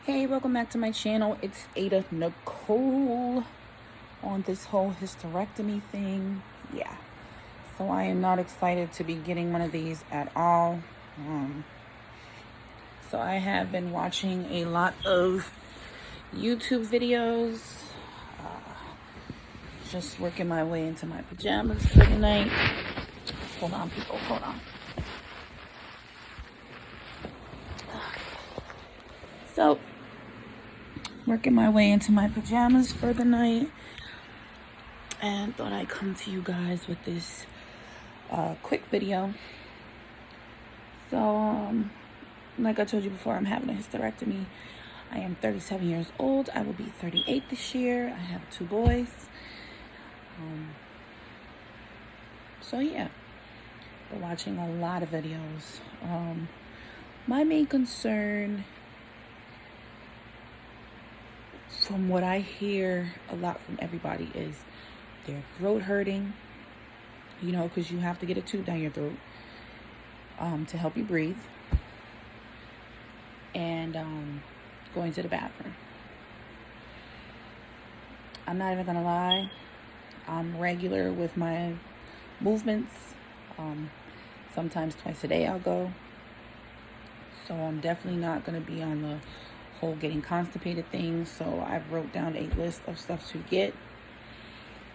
Hey, welcome back to my channel. It's Ada Nicole on this whole hysterectomy thing. Yeah, so I am not excited to be getting one of these at all. So I have been watching a lot of YouTube videos, just working my way into my pajamas for the night. Hold on, people, hold on. So, working my way into my pajamas for the night, and thought I'd come to you guys with this quick video. So, like I told you before, I'm having a hysterectomy. I am 37 years old. I will be 38 this year. I have 2 boys. So yeah, been watching a lot of videos. My main concern, from what I hear a lot from everybody, is their throat hurting. You know, because you have to get a tube down your throat to help you breathe. And going to the bathroom. I'm not even gonna lie, I'm regular with my movements. Sometimes twice a day I'll go. So I'm definitely not gonna be on the whole getting constipated thing. So I've wrote down a list of stuff to get.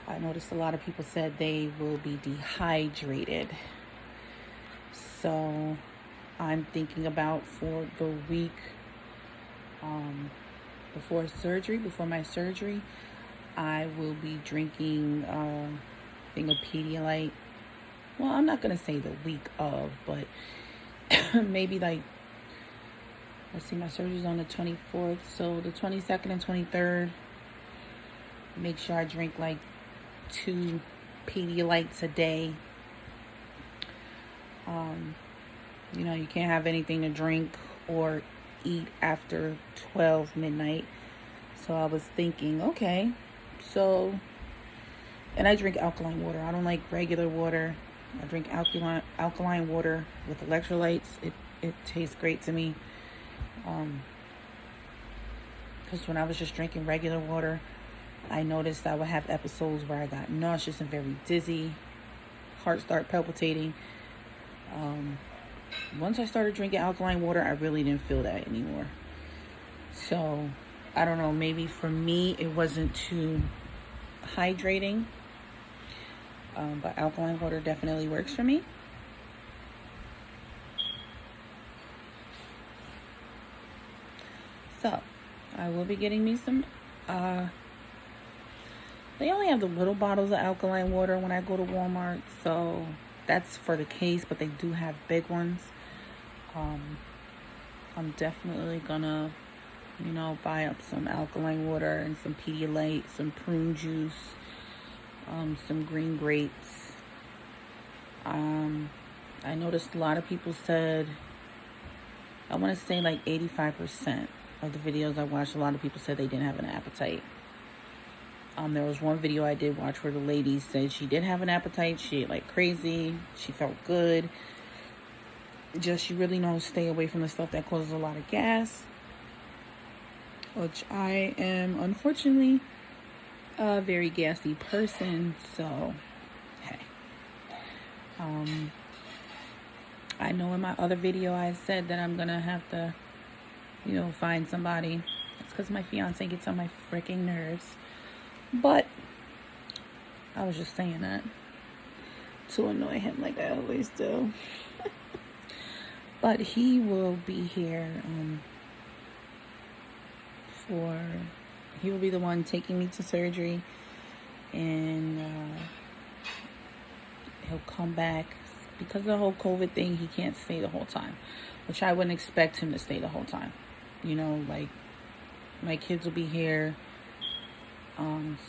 I noticed a lot of people said they will be dehydrated. So I'm thinking about for the week before my surgery, I will be drinking a thing of Pedialyte. Well, I'm not going to say the week of, but maybe like, let's see, my surgery's on the 24th. So the 22nd and 23rd, make sure I drink like 2 Pedialytes a day. You know, you can't have anything to drink or eat after 12 midnight. So I was thinking, okay, so, and I drink alkaline water. I don't like regular water. I drink alkaline water with electrolytes. It tastes great to me. Because when I was just drinking regular water, I noticed I would have episodes where I got nauseous and very dizzy, heart start palpitating. Once I started drinking alkaline water, I really didn't feel that anymore. So, I don't know, maybe for me, it wasn't too hydrating. But alkaline water definitely works for me. So, I will be getting me some, they only have the little bottles of alkaline water when I go to Walmart. So, that's for the case, but they do have big ones. I'm definitely gonna, buy up some alkaline water and some Pedialyte, some prune juice, some green grapes. I noticed a lot of people said, I want to say like 85% of the videos I watched, a lot of people said they didn't have an appetite. There was one video I did watch where the lady said she did have an appetite. She ate like crazy. She felt good. Just, you really know, stay away from the stuff that causes a lot of gas, which I am unfortunately a very gassy person. So, hey. I know in my other video I said that I'm gonna have to, find somebody. It's because my fiance gets on my freaking nerves. But I was just saying that to annoy him like I always do. But he will be here he will be the one taking me to surgery, and he'll come back. Because of the whole COVID thing, he can't stay the whole time, which I wouldn't expect him to stay the whole time. Like, my kids will be here.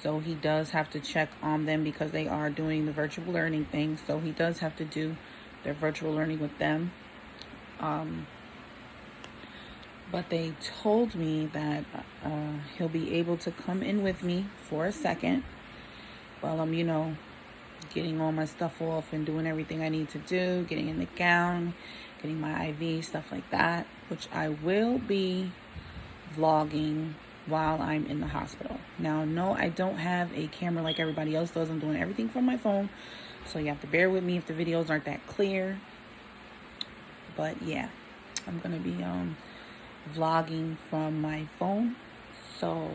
So he does have to check on them because they are doing the virtual learning thing. So he does have to do their virtual learning with them. But they told me that he'll be able to come in with me for a second while I'm, getting all my stuff off and doing everything I need to do, getting in the gown, getting my IV, stuff like that, which I will be vlogging while I'm in the hospital. Now, no, I don't have a camera like everybody else does. I'm doing everything from my phone, so you have to bear with me if the videos aren't that clear. But yeah, I'm gonna be vlogging from my phone, so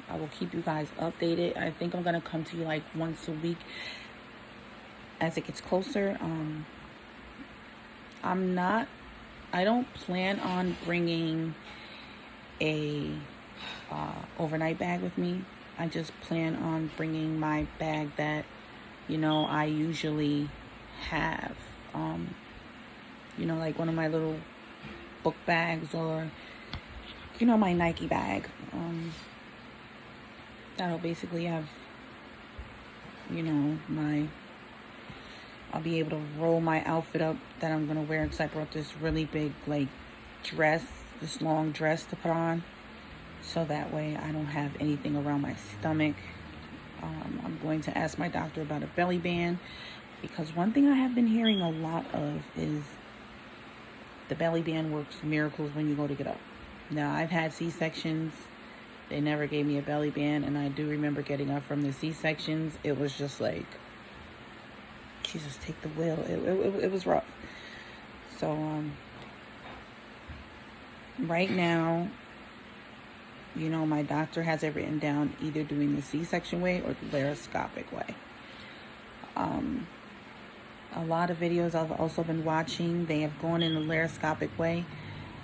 I will keep you guys updated. I think I'm gonna come to you like once a week as it gets closer. I don't plan on bringing a overnight bag with me. I just plan on bringing my bag that, I usually have. Like one of my little book bags, or, my Nike bag. That'll basically have, I'll be able to roll my outfit up that I'm going to wear, because I brought this really big, dress, this long dress to put on. So that way I don't have anything around my stomach. I'm going to ask my doctor about a belly band, because one thing I have been hearing a lot of is the belly band works miracles when you go to get up. Now, I've had C-sections. They never gave me a belly band, and I do remember getting up from the C-sections. It was just like, Jesus, take the wheel. It was rough. So, right now, my doctor has it written down either doing the C-section way or the laparoscopic way. A lot of videos I've also been watching, they have gone in the laparoscopic way,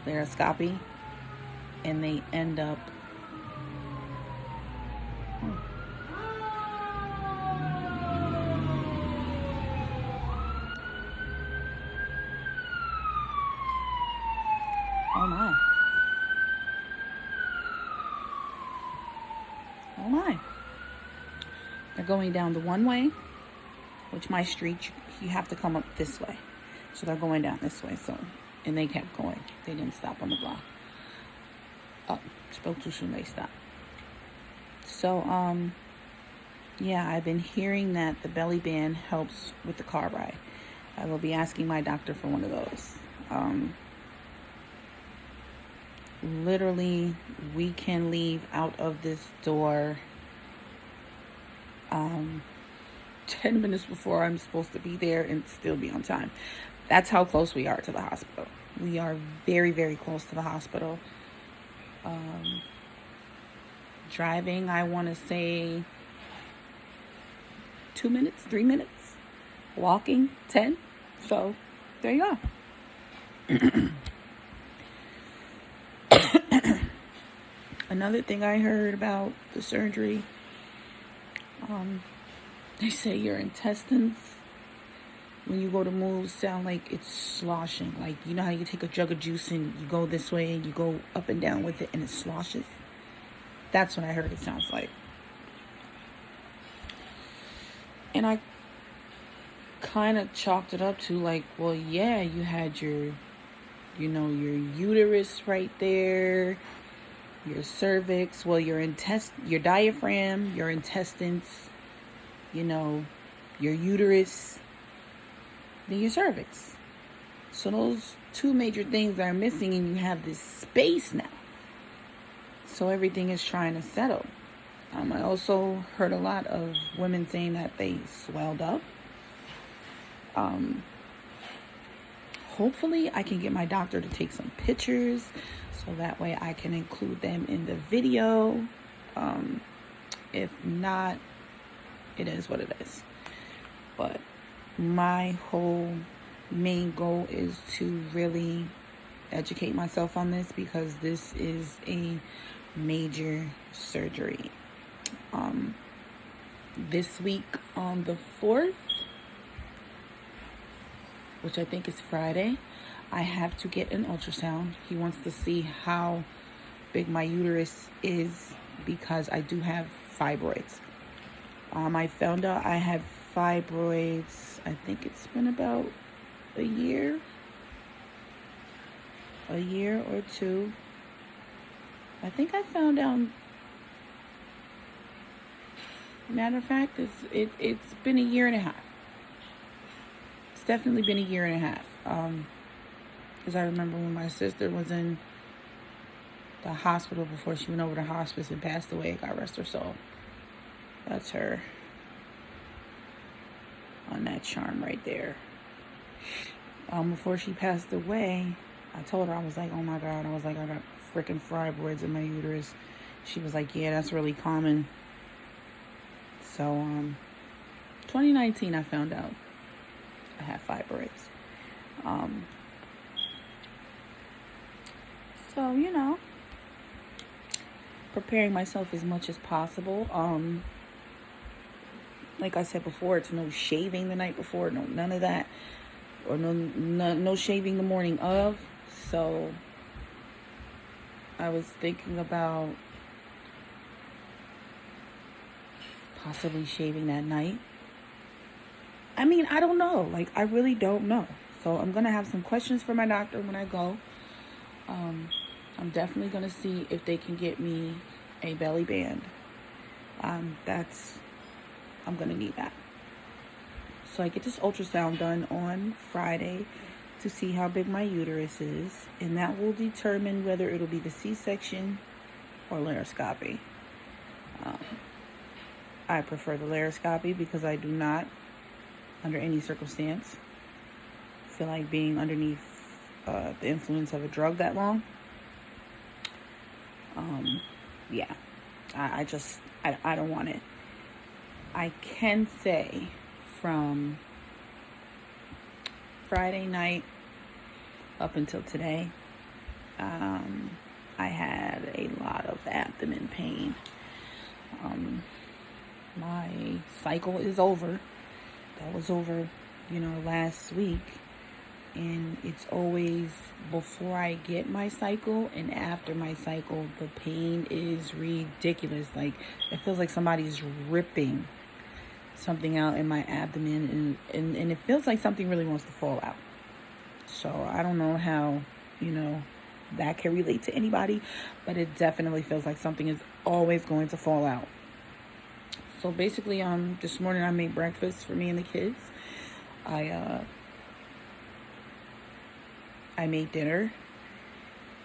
laparoscopy, and they end up oh my, they're going down the one way, which my street, you have to come up this way. So they're going down this way. So, and they kept going. They didn't stop on the block. Oh, spoke too soon, they stopped. So, yeah, I've been hearing that the belly band helps with the car ride. I will be asking my doctor for one of those. Literally, we can leave out of this door 10 minutes before I'm supposed to be there and still be on time. That's how close we are to the hospital. We are very, very close to the hospital. Driving, I want to say 2 minutes, 3 minutes. Walking, 10. So, there you go. Another thing I heard about the surgery, they say your intestines, when you go to move, sound like it's sloshing. Like, you know how you take a jug of juice and you go this way and you go up and down with it and it sloshes? That's what I heard it sounds like. And I kind of chalked it up to like, well, yeah, you had your uterus right there, your cervix, well, your diaphragm, your intestines, your uterus, then your cervix. So those two major things are missing, and you have this space now. So everything is trying to settle. I also heard a lot of women saying that they swelled up. Hopefully I can get my doctor to take some pictures so that way I can include them in the video. If not, it is what it is. But my whole main goal is to really educate myself on this, because this is a major surgery. This week on the 4th, which I think is Friday, I have to get an ultrasound. He wants to see how big my uterus is, because I do have fibroids. I found out I had fibroids, I think it's been about a year or two. I think I found out, matter of fact, it's been a year and a half. It's definitely been a year and a half. Because I remember when my sister was in the hospital before she went over to hospice and passed away. God rest her soul. That's her on that charm right there. Before she passed away, I told her, I was like, oh my God, I was like, I got freaking fibroids in my uterus. She was like, yeah, that's really common. So 2019 I found out I had fibroids. So, you know, preparing myself as much as possible. Like I said before, it's no shaving the night before, no none of that, or no shaving the morning of. So I was thinking about possibly shaving that night. I mean, I don't know. Like, I really don't know. So I'm gonna have some questions for my doctor when I go. I'm definitely gonna see if they can get me a belly band. I'm gonna need that. So I get this ultrasound done on Friday to see how big my uterus is, and that will determine whether it'll be the C-section or laparoscopy. I prefer the laparoscopy because I do not, under any circumstance, feel like being underneath the influence of a drug that long. Yeah, I don't want it. I can say from Friday night up until today, I had a lot of abdomen pain. My cycle is over. That was over, last week. And it's always before I get my cycle and after my cycle, the pain is ridiculous. Like, it feels like somebody's ripping something out in my abdomen, and it feels like something really wants to fall out. So I don't know how, that can relate to anybody, but it definitely feels like something is always going to fall out. So basically, this morning I made breakfast for me and the kids. I made dinner,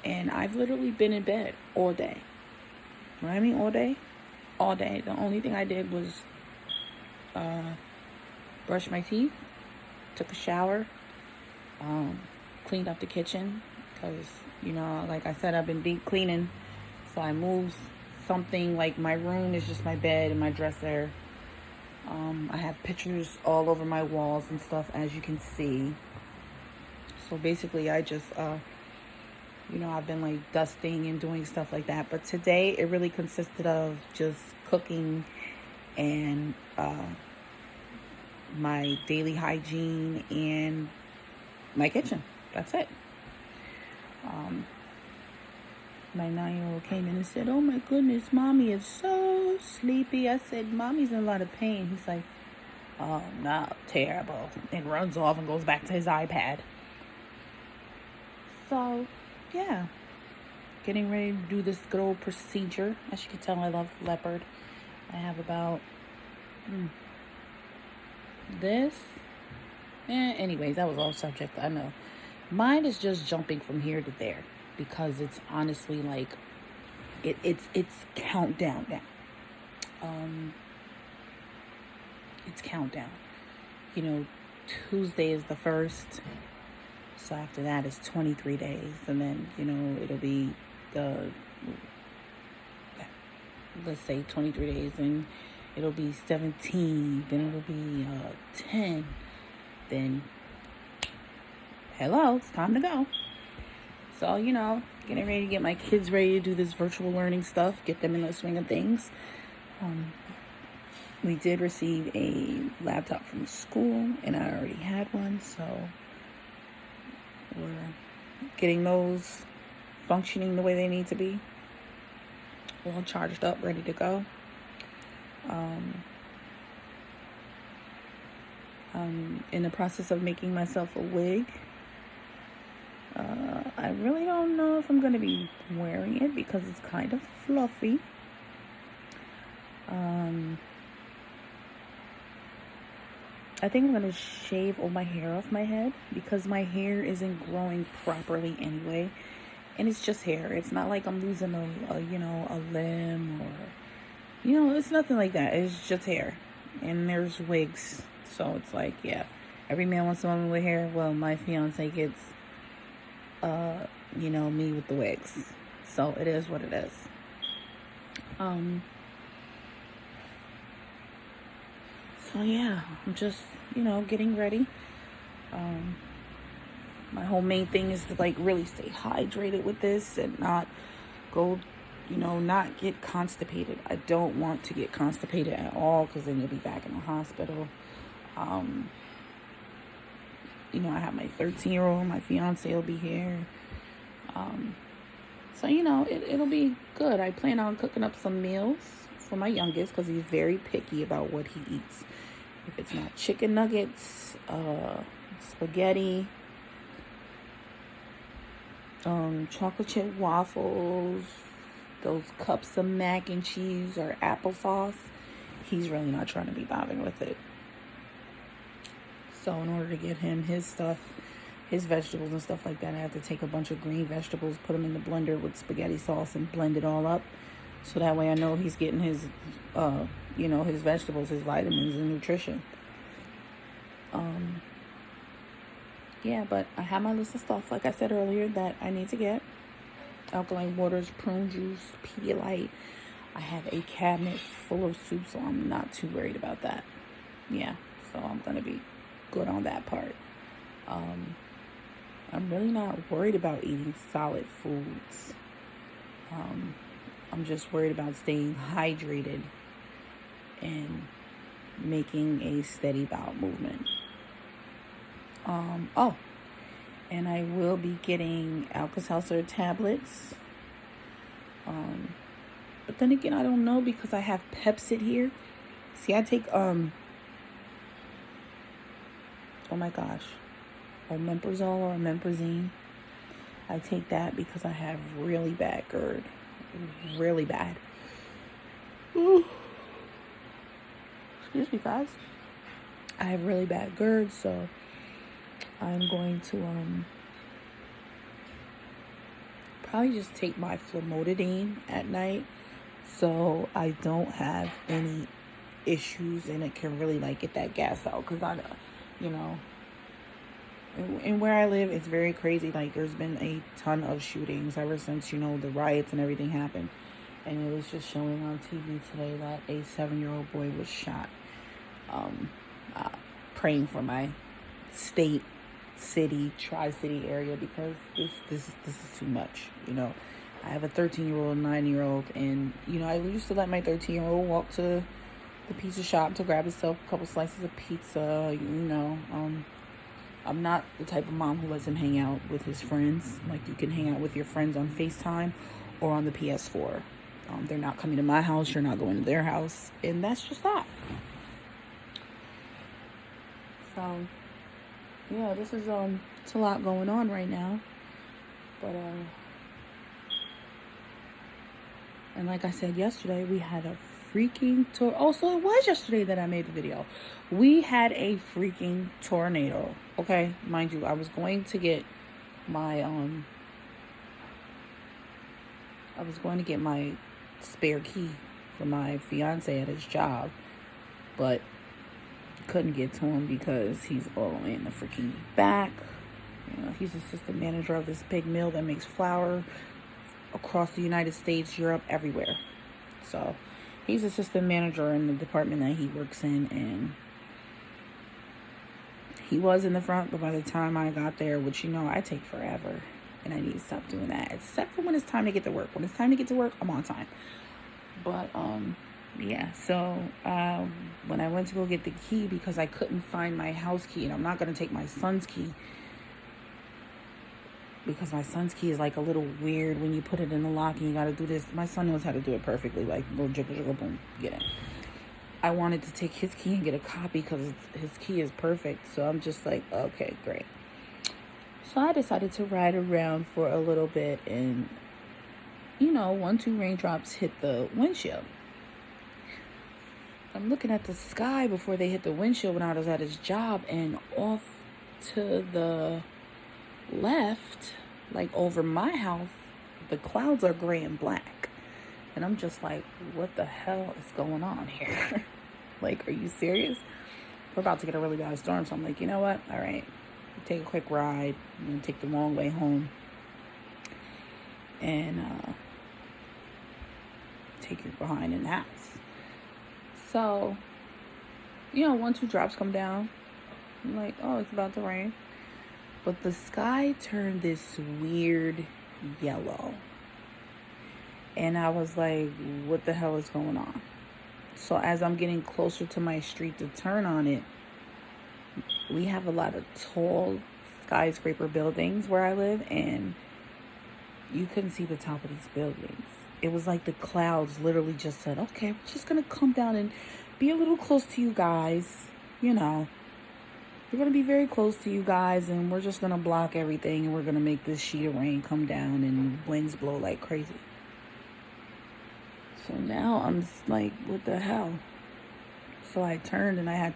and I've literally been in bed all day. When I mean all day? All day. The only thing I did was brush my teeth, took a shower, cleaned up the kitchen, because, like I said, I've been deep cleaning, so I moved something. Like, my room is just my bed and my dresser. I have pictures all over my walls and stuff, as you can see. So basically, I just, I've been like dusting and doing stuff like that. But today, it really consisted of just cooking and my daily hygiene and my kitchen. That's it. My 9-year-old came in and said, "Oh my goodness, Mommy is so sleepy." I said, "Mommy's in a lot of pain." He's like, "Oh no, terrible," and runs off and goes back to his iPad. So, yeah, getting ready to do this good old procedure. As you can tell, I love leopard. I have about this. Anyways, that was off subject. I know. Mine is just jumping from here to there because it's honestly like it's countdown now. It's countdown. Tuesday is the 1st. So after that, it's 23 days. And then, it'll be let's say 23 days. And it'll be 17. Then it'll be 10. Then, hello, it's time to go. So, getting ready to get my kids ready to do this virtual learning stuff. Get them in the swing of things. We did receive a laptop from school. And I already had one. So we're getting those functioning the way they need to be, all charged up, ready to go. I'm in the process of making myself a wig. I really don't know if I'm going to be wearing it because it's kind of fluffy. I think I'm going to shave all my hair off my head because my hair isn't growing properly anyway. And it's just hair. It's not like I'm losing a limb, or, it's nothing like that. It's just hair. And there's wigs. So it's like, yeah, every man wants a woman with hair. Well, my fiance gets, me with the wigs. So it is what it is. So yeah, I'm just, getting ready. My whole main thing is to like really stay hydrated with this and not go, not get constipated. I don't want to get constipated at all, because then you'll be back in the hospital. I have my 13-year-old, my fiance will be here. So, it'll be good. I plan on cooking up some meals for my youngest, because he's very picky about what he eats. If it's not chicken nuggets, spaghetti, chocolate chip waffles, those cups of mac and cheese or applesauce, he's really not trying to be bothered with it. So in order to get him his stuff, his vegetables and stuff like that, I have to take a bunch of green vegetables, put them in the blender with spaghetti sauce, and blend it all up. So that way I know he's getting his, his vegetables, his vitamins and nutrition. Yeah, but I have my list of stuff, like I said earlier, that I need to get. Alkaline waters, prune juice, Pedialyte. I have a cabinet full of soup, so I'm not too worried about that. Yeah, so I'm going to be good on that part. I'm really not worried about eating solid foods. I'm just worried about staying hydrated and making a steady bowel movement. And I will be getting Alka-Seltzer tablets. But then again, I don't know, because I have Pepsid here. See, I take, oh my gosh, omeprazole or omeprazine. I take that because I have really bad GERD. Really bad. Ooh. Excuse me, guys. I have really bad GERD, so I'm going to probably just take my famotidine at night, so I don't have any issues, and it can really like get that gas out, because and where I live, it's very crazy. Like, there's been a ton of shootings ever since, the riots and everything happened. And it was just showing on TV today that a 7-year-old boy was shot. Praying for my state, city, tri-city area, because this is too much. I have a 13-year-old, 9-year-old, and I used to let my 13-year-old walk to the pizza shop to grab himself a couple slices of pizza. I'm not the type of mom who lets him hang out with his friends. Like, you can hang out with your friends on FaceTime or on the PS4. They're not coming to my house. You're not going to their house. And that's just that. So, yeah, this is, it's a lot going on right now. But, and like I said yesterday, we had a freaking so it was yesterday that I made the video. We had a freaking tornado. Okay, mind you, I was going to get my spare key for my fiance at his job, but couldn't get to him because he's all the way in the freaking back. He's assistant manager of this big mill that makes flour across the United States, Europe, everywhere. So he's assistant manager in the department that he works in, and he was in the front, but by the time I got there, which I take forever, and I need to stop doing that, except for when it's time to get to work. When it's time to get to work, I'm on time. But yeah, so when I went to go get the key, because I couldn't find my house key, and I'm not going to take my son's key, because my son's key is like a little weird when you put it in the lock and you got to do this. My son knows how to do it perfectly, like little jiggle jiggle boom, get it. I wanted to take his key and get a copy because his key is perfect. So I'm just like, okay, great. So I decided to ride around for a little bit, and 1-2 raindrops hit the windshield. I'm looking at the sky before they hit the windshield when I was at his job, and off to the left, like over my house, the clouds are gray and black. And I'm just like, what the hell is going on here? Like, are you serious? We're about to get a really bad storm. So I'm like, you know what? All right, take a quick ride. I'm going to take the long way home. And take you behind in the house. So, you know, 1, 2 drops come down. I'm like, oh, it's about to rain. But the sky turned this weird yellow. And I was like, what the hell is going on? So as I'm getting closer to my street to turn on it, we have a lot of tall skyscraper buildings where I live, and you couldn't see the top of these buildings. It was like the clouds literally just said, okay, we're just going to come down and be a little close to you guys. You know, we're going to be very close to you guys, and we're just going to block everything, and we're going to make this sheet of rain come down and winds blow like crazy. So now I'm like, what the hell? So I turned and I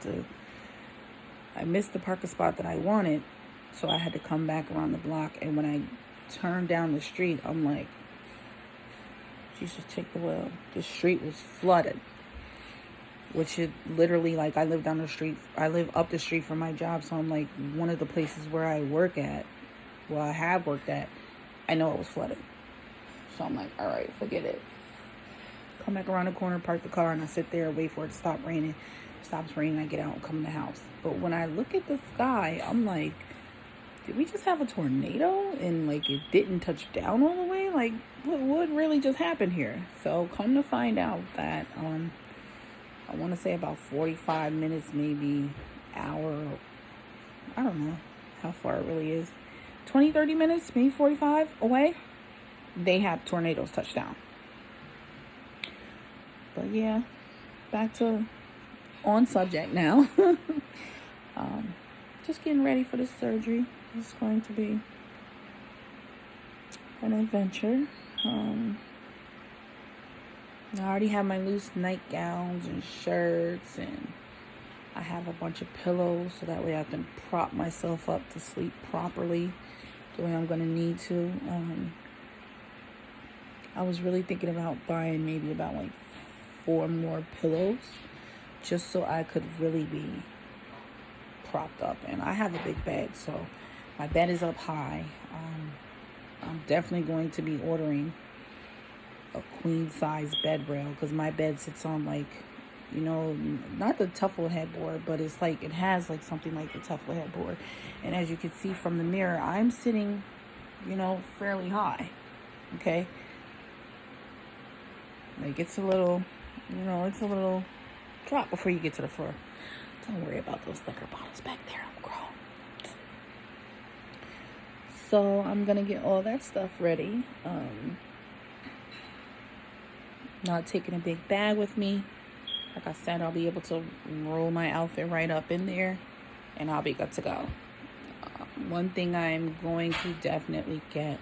missed the parking spot that I wanted. So I had to come back around the block. And when I turned down the street, I'm like, Jesus, take the wheel. The street was flooded. Which it literally, like, I live up the street from my job. So I'm like, one of the places where I work at, I have worked at, I know it was flooded. So I'm like, all right, forget it. Come back around the corner, park the car, and I sit there and wait for it to stop raining. It stops raining, I get out and come in the house. But when I look at the sky, I'm like, did we just have a tornado? And, like, it didn't touch down all the way? Like, what really just happened here? So, come to find out that, I want to say about 45 minutes, maybe hour. I don't know how far it really is. 20, 30 minutes, maybe 45 away. They have tornadoes touch down. But yeah, back to on subject now. Just getting ready for this surgery. It's going to be an adventure. I already have my loose nightgowns and shirts, and I have a bunch of pillows so that way I can prop myself up to sleep properly the way I'm going to need to. I was really thinking about buying maybe about like 4 more pillows just so I could really be propped up. And I have a big bed, so my bed is up high. I'm definitely going to be ordering a queen size bed rail because my bed sits on, like, you know, not the Tuffle headboard, but it's like it has like something like the Tuffle headboard. And as you can see from the mirror, I'm sitting, you know, fairly high. Okay, like it's a little drop before you get to the floor. Don't worry about those liquor bottles back there. I'm grown. So I'm gonna get all that stuff ready. Not taking a big bag with me. Like I said, I'll be able to roll my outfit right up in there, and I'll be good to go. One thing I'm going to definitely get,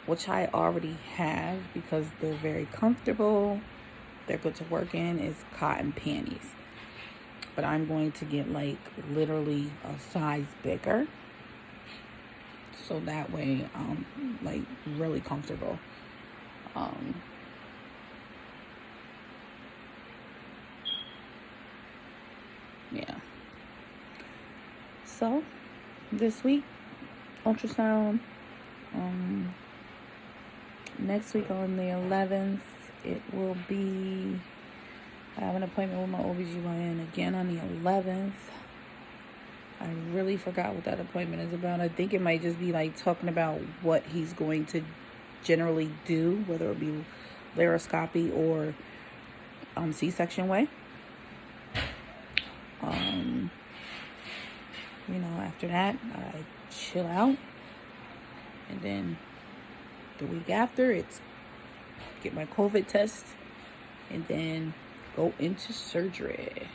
which I already have because they're very comfortable, they're good to work in, is cotton panties. But I'm going to get like literally a size bigger, so that way I'm like really comfortable. Yeah. So this week, ultrasound. Next week on the 11th, it will be, I have an appointment with my OBGYN again on the 11th. I really forgot what that appointment is about. I think it might just be like talking about what he's going to generally do, whether it be laparoscopy or C-section way. You know, after that, I chill out. And then the week after, it's get my COVID test and then go into surgery.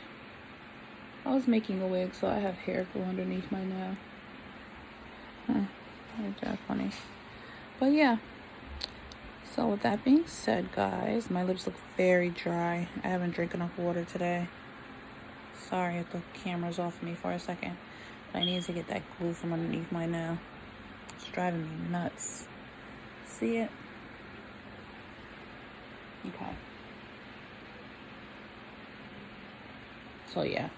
I was making a wig, so I have hair go underneath my nail. Ain't that funny? But yeah. So with that being said, guys, my lips look very dry. I haven't drank enough water today. Sorry if the camera's off me for a second. But I need to get that glue from underneath my nail. It's driving me nuts. See it? Okay. So yeah,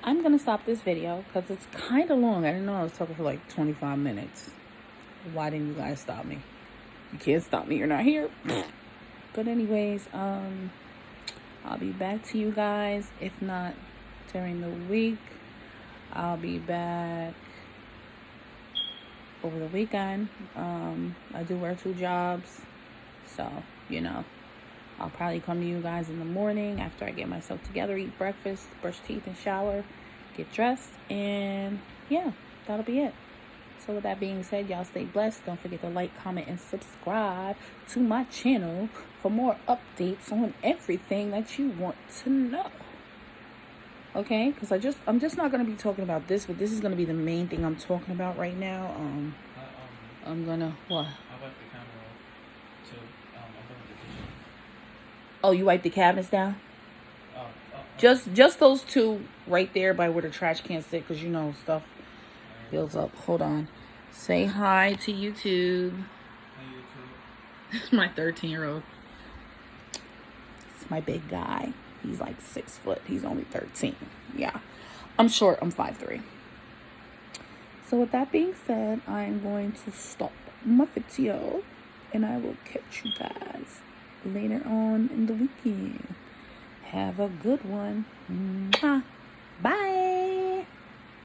I'm gonna stop this video because it's kind of long. I didn't know I was talking for like 25 minutes. Why didn't you guys stop me? You can't stop me. You're not here. But anyways, I'll be back to you guys. If not during the week, I'll be back over the weekend. I do work 2 jobs, so you know, I'll probably come to you guys in the morning after I get myself together, eat breakfast, brush teeth, and shower, get dressed, and yeah, that'll be it. So with that being said, y'all stay blessed. Don't forget to like, comment, and subscribe to my channel for more updates on everything that you want to know. Okay, because I'm just not gonna be talking about this, but this is gonna be the main thing I'm talking about right now. I'm gonna what? I wiped the camera off to I'm going to the kitchen. Oh, you wiped the cabinets down? Just those 2 right there by where the trash can sit, because you know stuff builds up. Hold on. Say hi to YouTube. Hi, YouTube. This is my 13-year-old. It's my big guy. He's like 6 foot. He's only 13. Yeah. I'm short. I'm 5'3". So with that being said, I'm going to stop my video. And I will catch you guys later on in the weekend. Have a good one. Bye.